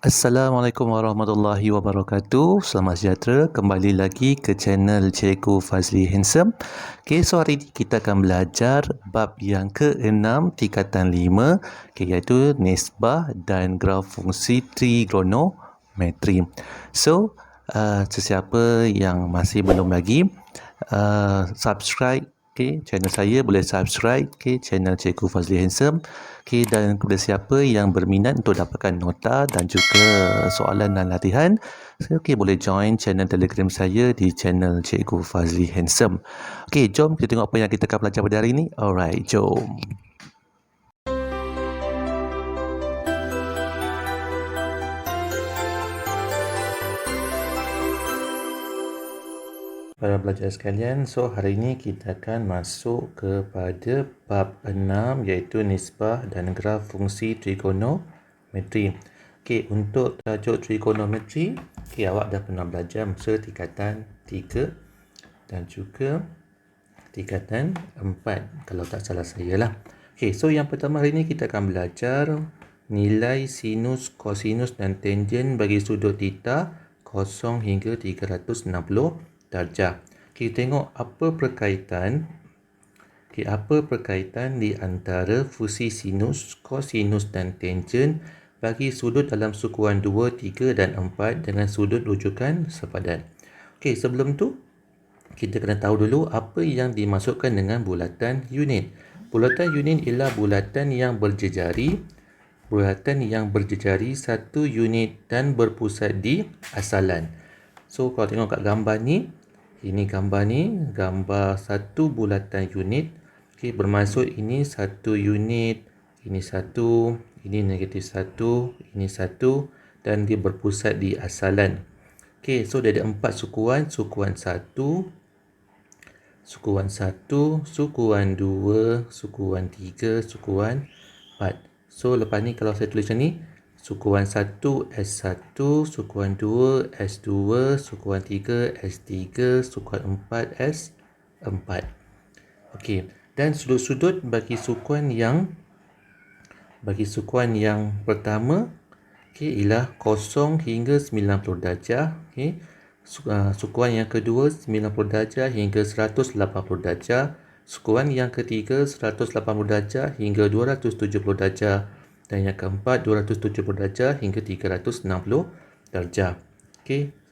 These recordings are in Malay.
Assalamualaikum warahmatullahi wabarakatuh. Selamat sejahtera. Kembali lagi ke channel Cikgu Fazli Handsome. Okay, so hari ini kita akan belajar bab yang ke-6 tingkatan 5, okay, iaitu nisbah dan graf fungsi trigonometri. So, sesiapa yang masih belum lagi subscribe channel saya, boleh subscribe channel Cikgu Fazli Handsome. Dan kepada siapa yang berminat untuk dapatkan nota dan juga soalan dan latihan, boleh join channel Telegram saya di channel Cikgu Fazli Handsome. Jom kita tengok apa yang kita akan belajar pada hari ini. Alright, jom. Para pelajar sekalian, so hari ini kita akan masuk kepada bab 6 iaitu nisbah dan graf fungsi trigonometri. Untuk tajuk trigonometri, awak dah pernah belajar masa tingkatan 3 dan juga tingkatan 4 kalau tak salah saya lah. So yang pertama hari ini kita akan belajar nilai sinus, kosinus dan tangen bagi sudut theta 0 hingga 360 darjah. Kita tengok apa perkaitan di antara fungsi sinus, kosinus dan tangen bagi sudut dalam sukuan 2, 3 dan 4 dengan sudut rujukan sepadan. Sebelum tu kita kena tahu dulu apa yang dimasukkan dengan bulatan unit. Bulatan unit ialah bulatan yang berjejari satu unit dan berpusat di asalan. So kalau tengok kat gambar ni, ini gambar satu bulatan unit. Bermaksud ini satu unit, ini satu, ini negatif satu, ini satu, dan dia berpusat di asalan. So dia ada 4 sukuan, sukuan 1, sukuan 2, sukuan 3, sukuan 4. So lepas ni kalau saya tulis macam ni, sukuan 1 S1, sukuan 2 S2, sukuan 3 S3, sukuan 4 S4. Dan sudut-sudut bagi sukuan yang pertama ialah 0 hingga 90 darjah. Sukuan yang kedua 90 darjah hingga 180 darjah. Sukuan yang ketiga 180 darjah hingga 270 darjah. Dan yang keempat 270 darjah hingga 360 darjah.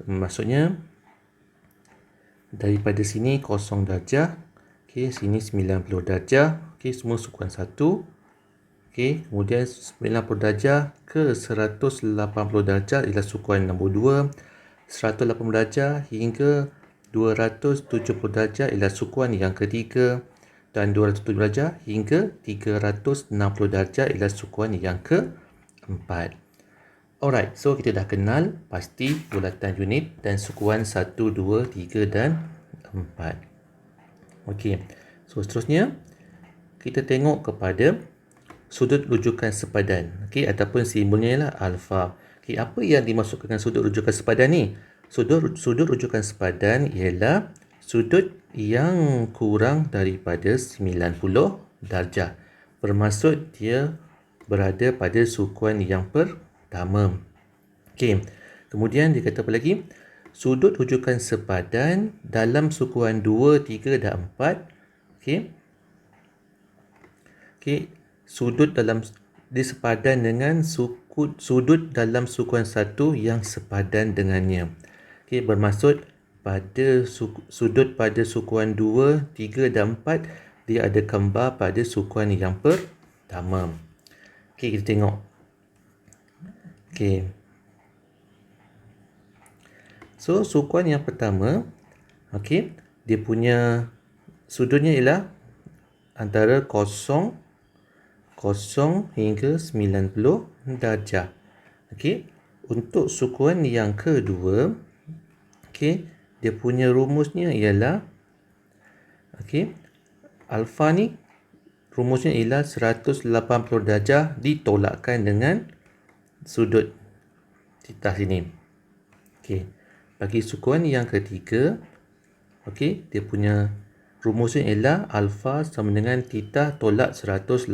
Maksudnya daripada sini 0 darjah, sini 90 darjah, semua sukuan 1. Kemudian 90 darjah ke 180 darjah ialah sukuan nombor 2. 180 darjah hingga 270 darjah ialah sukuan yang ketiga. Dan 270 darjah hingga 360 darjah ialah sukuan yang keempat. Alright, so kita dah kenal pasti bulatan unit dan sukuan 1, 2, 3 dan 4. So seterusnya kita tengok kepada sudut rujukan sepadan, ataupun simbolnya ialah alfa. Apa yang dimaksudkan dengan sudut rujukan sepadan ni? Sudut rujukan sepadan ialah sudut yang kurang daripada 90 darjah. Bermaksud dia berada pada sukuan yang pertama. Kemudian dia kata apa lagi? Sudut rujukan sepadan dalam sukuan 2, 3 dan 4. Sudut dalam sepadan dengan sudut dalam sukuan 1 yang sepadan dengannya. Bermaksud pada sudut pada sukuan 2, 3 dan 4 dia ada kembar pada sukuan yang pertama. Kita tengok. So sukuan yang pertama, dia punya sudutnya ialah antara 0 hingga 90 darjah. Untuk sukuan yang kedua, dia punya rumusnya ialah alfa ni rumusnya ialah 180 darjah ditolakkan dengan sudut theta sini. Bagi sukuan yang ketiga, dia punya rumusnya ialah alfa sama dengan theta tolak 180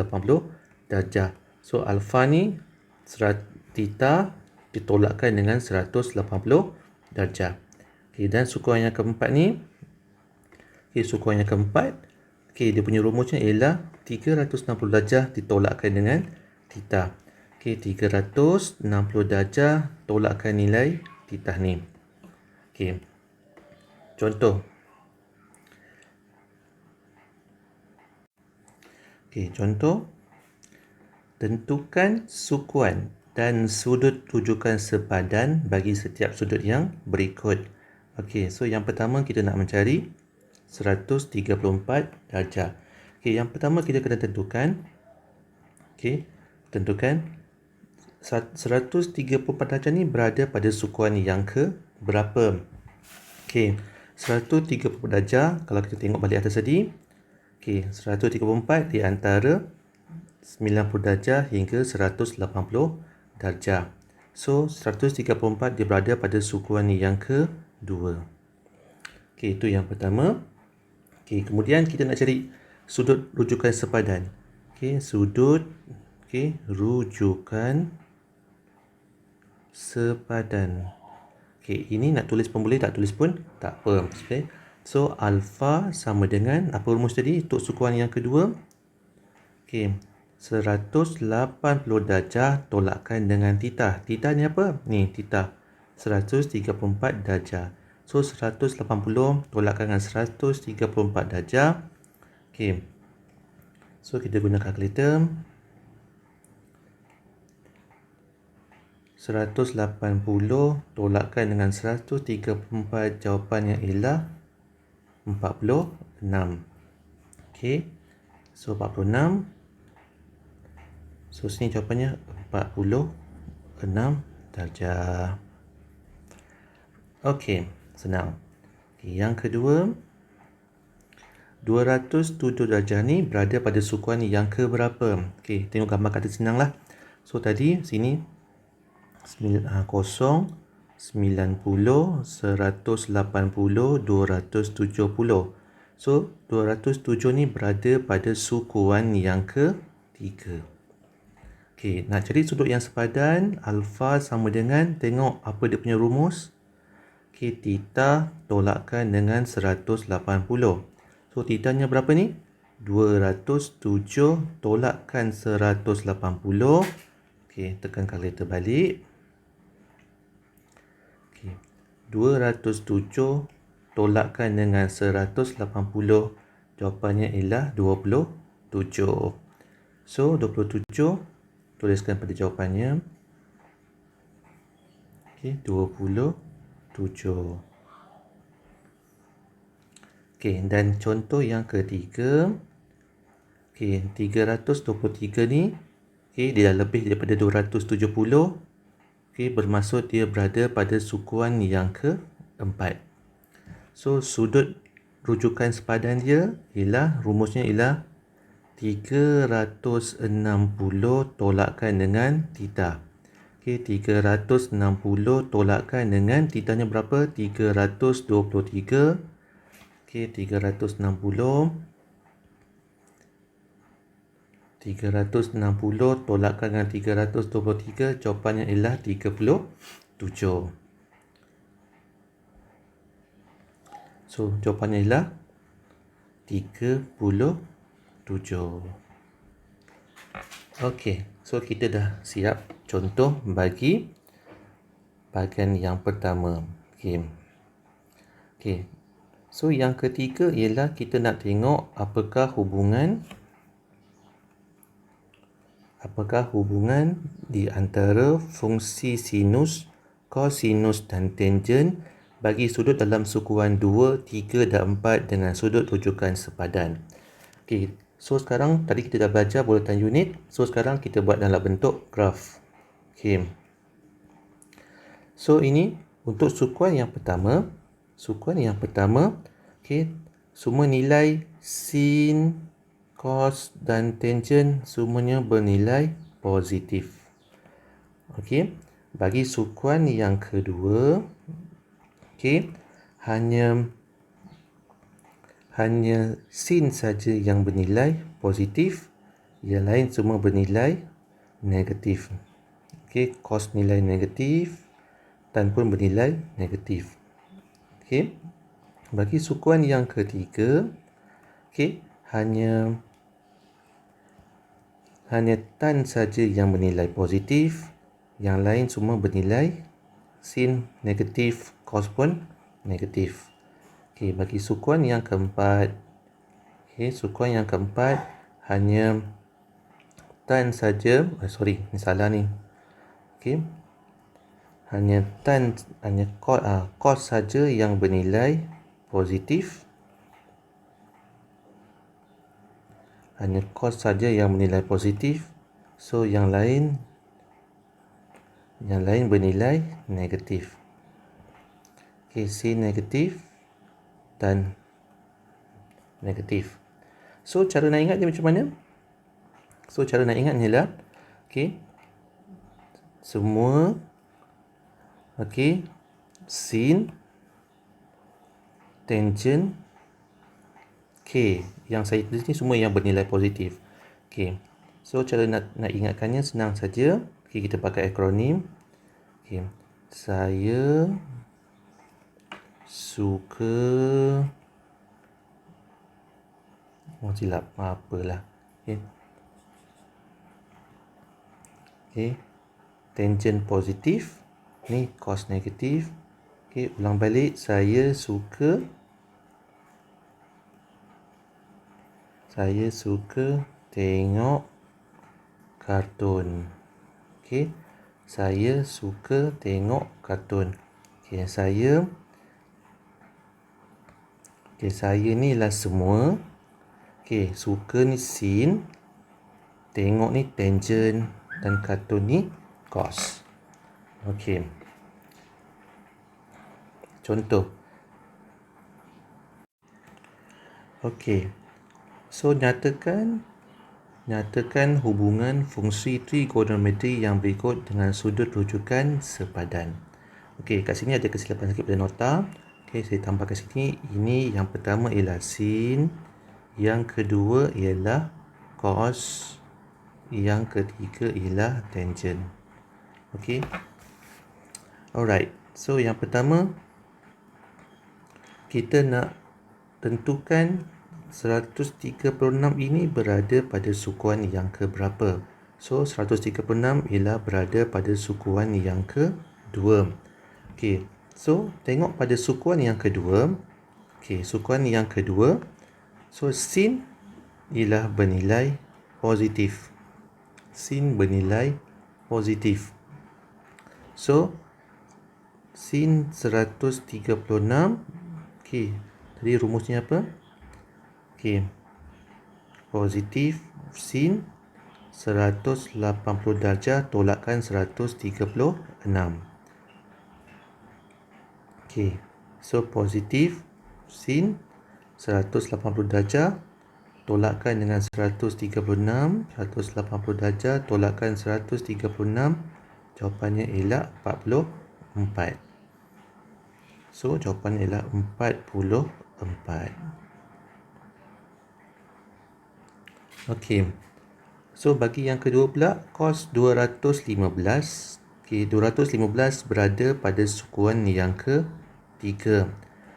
darjah. So alfa ni theta ditolakkan dengan 180 darjah. Okay, dan sukuan yang keempat ni, sukuan yang keempat, dia punya rumusnya ialah 360 darjah ditolakkan dengan theta. 360 darjah tolakkan nilai theta ni. Contoh. Contoh. Tentukan sukuan dan sudut rujukan sepadan bagi setiap sudut yang berikut. So yang pertama kita nak mencari 134 darjah. Yang pertama kita kena tentukan. Tentukan 134 darjah ni berada pada sukuan yang ke berapa? 134 darjah, kalau kita tengok balik atas tadi, 134 di antara 90 darjah hingga 180 darjah. So 134 dia berada pada sukuan yang kedua. Itu yang pertama. Kemudian kita nak cari sudut rujukan sepadan. Sudut rujukan sepadan. Ini nak tulis pun boleh, tak tulis pun tak apa. So alfa sama dengan apa rumus tadi untuk sukuan yang kedua? 180 darjah tolakkan dengan theta. Theta ni apa? Ni theta. 134 darjah. So 180 tolakkan dengan 134 darjah. So kita guna kalkulator. 180 tolakkan dengan 134, jawapannya ialah 46. So 46. So sini jawapannya 46 darjah. Senang. Yang kedua, 207 darjah ni berada pada sukuan yang ke berapa? Tengok gambar kata senang lah. So tadi sini 0, 90, 180, 270. So 207 ni berada pada sukuan yang ketiga. Nak cari sudut yang sepadan, alfa sama dengan, tengok apa dia punya rumus. Theta tolakkan dengan 180. So theta nya berapa ni? 207 tolakkan 180. Tekan kalkulator balik. 207 tolakkan dengan 180, jawapannya ialah 27. So 27 tuliskan pada jawapannya. 27. Dan contoh yang ketiga. 323 ni, dia dah lebih daripada 270. Bermaksud dia berada pada sukuan yang keempat. So sudut rujukan sepadan dia ialah, rumusnya ialah 360 tolakkan dengan theta. 360 tolakkan dengan theta nya berapa? 323. 360 tolakkan dengan 323, jawapannya ialah 37. So jawapannya ialah 37. So kita dah siap contoh bagi bahagian yang pertama. So yang ketiga ialah kita nak tengok apakah hubungan di antara fungsi sinus, kosinus dan tangen bagi sudut dalam sukuan 2, 3 dan 4 dengan sudut rujukan sepadan. So sekarang tadi kita dah belajar bulatan unit. So sekarang kita buat dalam bentuk graf. So ini untuk sukuan yang pertama. Semua nilai sin, cos dan tangen semuanya bernilai positif. Bagi sukuan yang kedua, hanya sin saja yang bernilai positif, yang lain semua bernilai negatif. Okey, cos nilai negatif, tan pun bernilai negatif. Okey. Bagi sukuan yang ketiga, okey, hanya tan saja yang bernilai positif, yang lain semua bernilai sin negatif, cos pun negatif. Okey, bagi sukuan yang keempat, okey, sukuan yang keempat hanya tan saja, ni salah ni. Okey. Hanya cos saja yang bernilai positif. Hanya cos saja yang bernilai positif. So yang lain bernilai negatif. Okey, sin negatif dan negatif. So cara nak ingat dia macam mana? So cara nak ingat ni lah, okey, semua, okey, sin, tangent, K yang saya tulis ni semua yang bernilai positif. Okey. So cara nak ingatkannya senang saja. Okey, kita pakai akronim. Okey. Saya suka silap apalah. Okey. Okey. Tangent positif, ni cos negatif. Okey, ulang balik. Saya suka tengok kartun. Okey. Saya suka tengok kartun. Okey, saya ni lah semua. Okey, suka ni sin, tengok ni tangent dan kartun ni cos. Okey. Contoh. Okey. So nyatakan hubungan fungsi trigonometri yang berikut dengan sudut rujukan sepadan. Okey, kat sini ada kesilapan sikit pada nota. Okey, saya tambah kat sini. Ini yang pertama ialah sin, yang kedua ialah cos, yang ketiga ialah tangent. Okey. Alright. So yang pertama kita nak tentukan 136 ini berada pada sukuan yang keberapa. So 136 ialah berada pada sukuan yang kedua. Okey. So tengok pada sukuan yang kedua. Okey, sukuan yang kedua. So sin ialah bernilai positif. Sin bernilai positif. So sin 136. Okey, tadi rumusnya apa? Okey. Positif sin 180 darjah tolakkan 136. Okey. So positif sin 180 darjah tolakkan dengan 136. 180 darjah tolakkan 136. Jawapannya ialah 44. So jawapannya ialah 44. Okey. So bagi yang kedua pula, cos 215. Okey, 215 berada pada sukuan yang ketiga.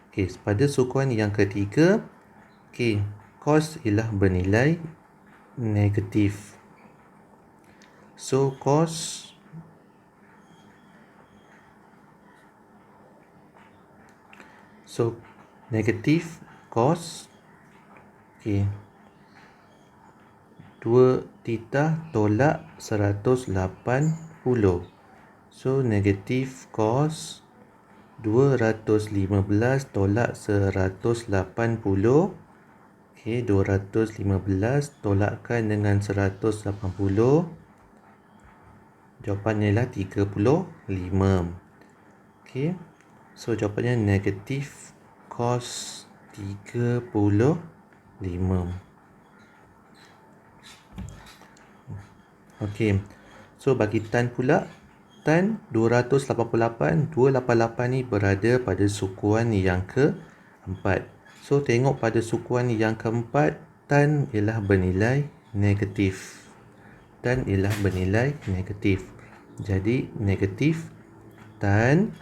Okey, pada sukuan yang ketiga, okey, cos ialah bernilai negatif. So negatif cos, okey, 2 theta tolak 180. So negatif cos 215 tolak 180. Okey, 215 tolakkan dengan 180. Jawapannya ialah 35. Okey. So jawapannya negatif cos 35. Okey. So bagi tan pula, tan 288 ni berada pada sukuan yang keempat. So tengok pada sukuan yang keempat, tan ialah bernilai negatif. Tan ialah bernilai negatif. Jadi negatif tan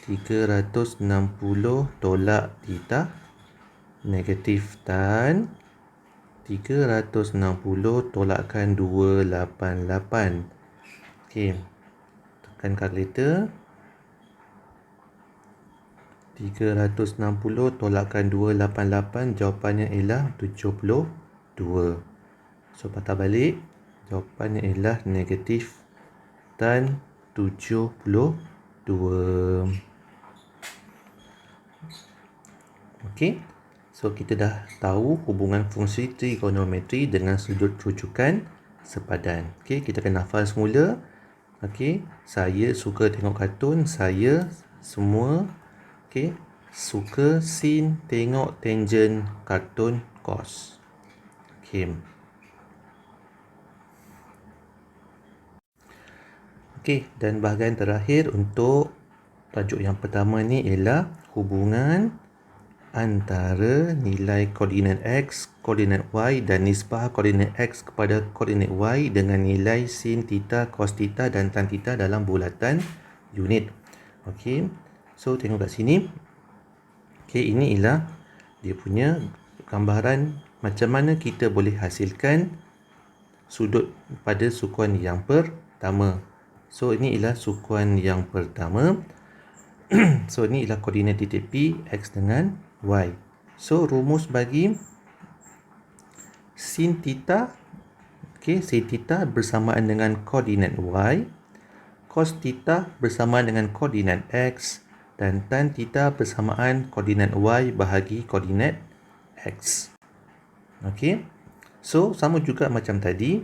360 tolak theta. Negatif tan 360 tolakkan 288. Okey, tekan kalkulator. 360 tolakkan 288, jawapannya ialah 72. So, patah balik. Jawapannya ialah negatif tan 72. Okey. So, kita dah tahu hubungan fungsi trigonometri dengan sudut rujukan sepadan. Okey, kita akan hafal semula. Okey, saya suka tengok kartun. Saya semua suka sin tengok tangent kartun cos. Okey. Okey, dan bahagian terakhir untuk tajuk yang pertama ni ialah hubungan antara nilai koordinat x, koordinat y dan nisbah koordinat x kepada koordinat y dengan nilai sin theta, cos theta dan tan theta dalam bulatan unit. Okey. So, tengok kat sini. Okey, ini ialah dia punya gambaran macam mana kita boleh hasilkan sudut pada sukuan yang pertama. So, ini ialah sukuan yang pertama. So, ini ialah koordinat titik P, X dengan Y. So, rumus bagi sin theta, sin theta bersamaan dengan koordinat Y, cos theta bersamaan dengan koordinat X, dan tan theta bersamaan koordinat Y bahagi koordinat X. Okey. So, sama juga macam tadi.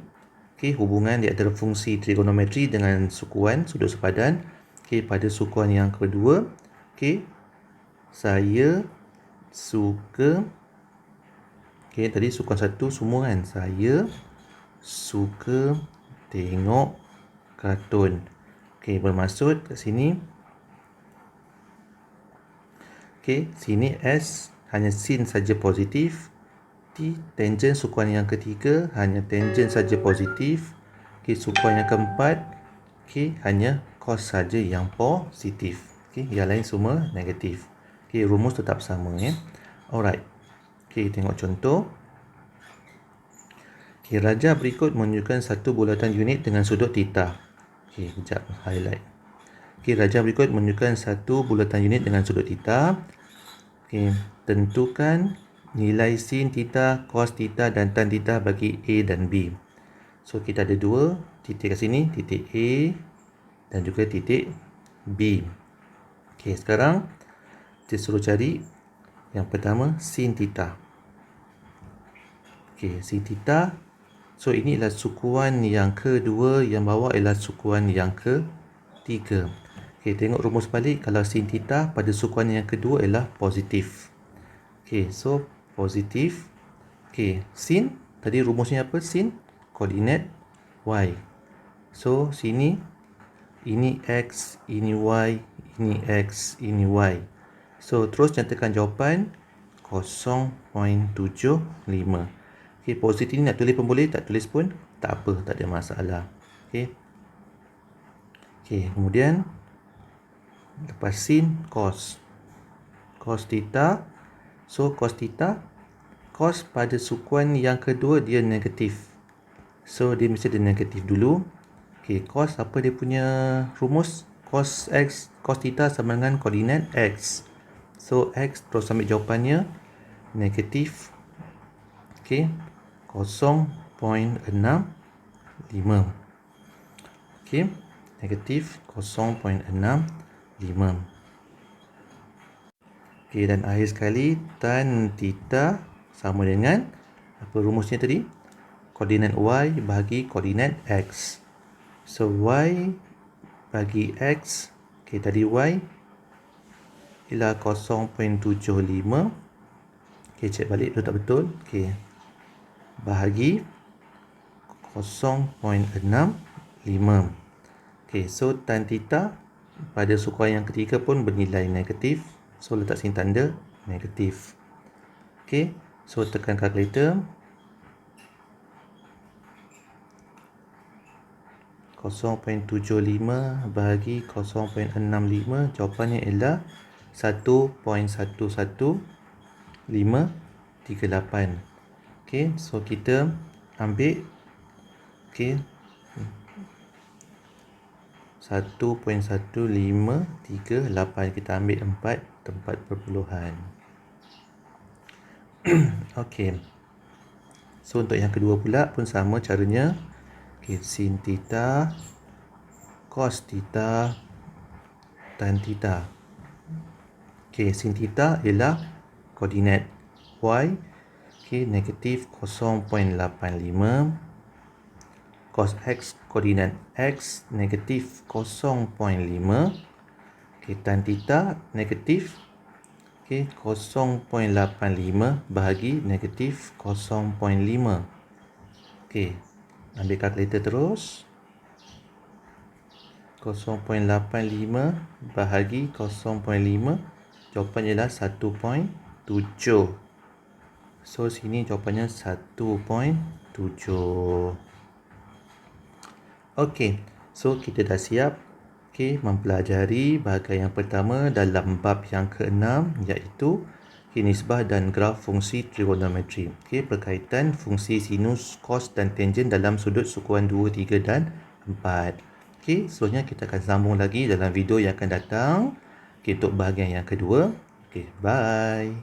Okey, hubungan di antara fungsi trigonometri dengan sukuan sudut sepadan. Okey, pada sukuan yang kedua, okey, saya suka, okey, tadi sukuan satu semua kan. Saya suka tengok kartun. Okey, bermaksud kat sini, okey, sini S hanya sin saja positif. T, tangent sukuan yang ketiga hanya tangent saja positif. Okey, sukuan yang keempat, okey, hanya cos saja yang positif. Okey, yang lain semua negatif. Okey, rumus tetap sama ya. Alright. Okey, tengok contoh. Okey, rajah berikut menunjukkan satu bulatan unit dengan sudut theta. Okey, kejap highlight. Okey, rajah berikut menunjukkan satu bulatan unit dengan sudut theta. Okey, tentukan nilai sin theta, cos theta dan tan theta bagi A dan B. So, kita ada dua titik kat sini, titik A dan juga titik B. Okey, sekarang kita suruh cari yang pertama sin theta. Okey, sin theta. So, ini adalah sukuan yang kedua, yang bawah adalah sukuan yang ketiga. Okey, tengok rumus balik. Kalau sin theta pada sukuan yang kedua ialah positif. Okey, so positif. Okey, sin tadi rumusnya apa? Sin koordinat y. So, sini ini x, ini y, ini x, ini y. So, terus nyatakan jawapan 0.75. Okey, positif ni nak tulis pun boleh, tak tulis pun tak apa, tak ada masalah. Okey. Okey, kemudian lepas sin, cos. Cos theta. So, cos theta, cos pada sukuan yang kedua dia negatif. So, dia mesti ada negatif dulu. Okey, cos apa dia punya rumus? Cos x, cos theta sama dengan koordinat x. So, x terus ambil jawapannya negatif. Okey, 0.65. Okey, negatif 0.65. Okey, dan akhir sekali tan theta sama dengan apa rumusnya tadi? Koordinat y bahagi koordinat x. So, y bagi x, okey, tadi y ialah 0.75. Okey, cek balik betul tak betul. Okey, bahagi 0.65. Okey, so tan theta pada sukuan yang ketiga pun bernilai negatif. So, letak sini tanda negatif. Okey, so tekan kalkulator. 0.75 bahagi 0.65, jawapannya ialah 1.11538. Okey, so kita ambil, okey, 1.1538, kita ambil 4 tempat perpuluhan. Okey, so untuk yang kedua pula pun sama caranya. Okey, sin theta, cos theta, tan theta. Okey, sin theta ialah koordinat y. Okey, negatif 0.85. Cos x, koordinat x, negatif 0.5. Okey, tan theta negatif, okey, 0.85 bahagi negatif 0.5. Okey, ambil kalkulator terus. 0.85 bahagi 0.5, jawapannya ialah 1.7. So sini jawapannya 1.7. Okey, so kita dah siap, okey, mempelajari bahagian yang pertama dalam bab yang ke-6, iaitu nisbah dan graf fungsi trigonometri. Okey, berkaitan fungsi sinus, cos dan tangent dalam sudut sukuan 2, 3 dan 4. Okey, seterusnya kita akan sambung lagi dalam video yang akan datang. Okey, untuk bahagian yang kedua. Okey, bye.